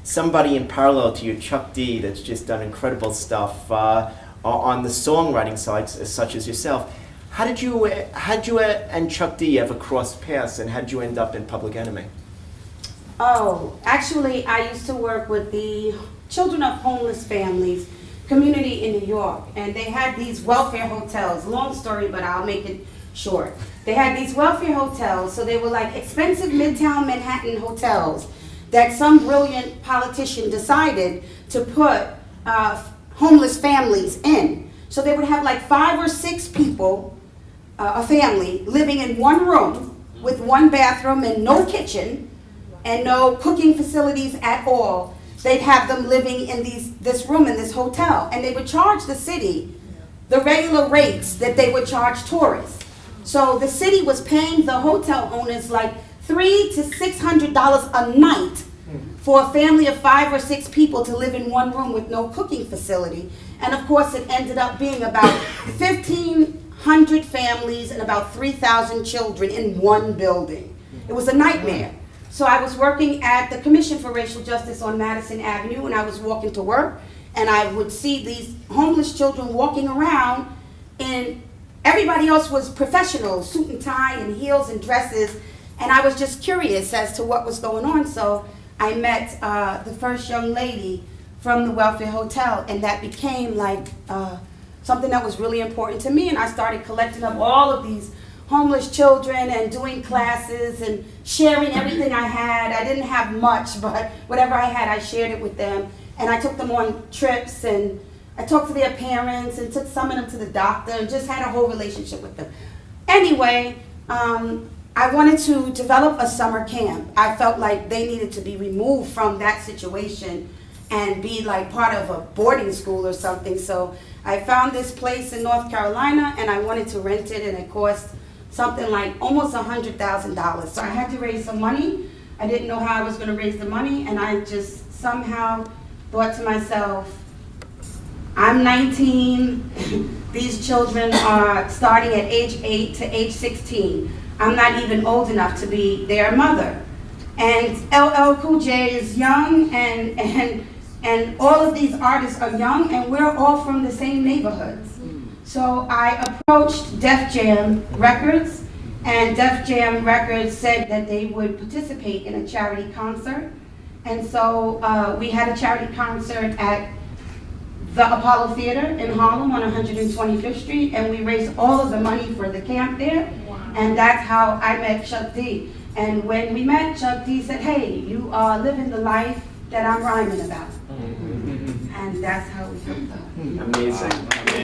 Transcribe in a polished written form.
somebody in parallel to you, Chuck D, that's just done incredible stuff on the songwriting side, such as yourself. How did you and Chuck D ever cross paths, and how did you end up in Public Enemy? Oh, actually, I used to work with the children of homeless families community in New York, and they had these welfare hotels. Long story, but I'll make it short. They had these welfare hotels, so they were like expensive Midtown Manhattan hotels that some brilliant politician decided to put homeless families in. So they would have like 5 or 6 people, a family, living in one room with one bathroom and no kitchen and no cooking facilities at all. They'd have them living in this room in this hotel, and they would charge the city the regular rates that they would charge tourists. So the city was paying the hotel owners like $300 to $600 a night for a family of 5 or 6 people to live in one room with no cooking facility. And of course it ended up being about 1,500 families and about 3,000 children in one building. It was a nightmare. So I was working at the Commission for Racial Justice on Madison Avenue, and I was walking to work, and I would see these homeless children walking around, and everybody else was professional, suit and tie and heels and dresses, and I was just curious as to what was going on. So I met the first young lady from the welfare hotel, and that became like something that was really important to me, and I started collecting up all of these homeless children and doing classes and sharing everything I had. I didn't have much, but whatever I had, I shared it with them. And I took them on trips, and I talked to their parents and took some of them to the doctor and just had a whole relationship with them. Anyway, I wanted to develop a summer camp. I felt like they needed to be removed from that situation and be like part of a boarding school or something. So I found this place in North Carolina, and I wanted to rent it, and it cost something like almost $100,000. So I had to raise some money. I didn't know how I was going to raise the money, and I just somehow thought to myself, I'm 19, these children are starting at age 8 to age 16. I'm not even old enough to be their mother. And LL Cool J is young, and all of these artists are young, and we're all from the same neighborhoods. So I approached Def Jam Records, and Def Jam Records said that they would participate in a charity concert. And so we had a charity concert at the Apollo Theater in Harlem on 125th Street, and we raised all of the money for the camp there. And that's how I met Chuck D. And when we met, Chuck D said, hey, you are living the life that I'm rhyming about. And that's how we hooked up. Amazing.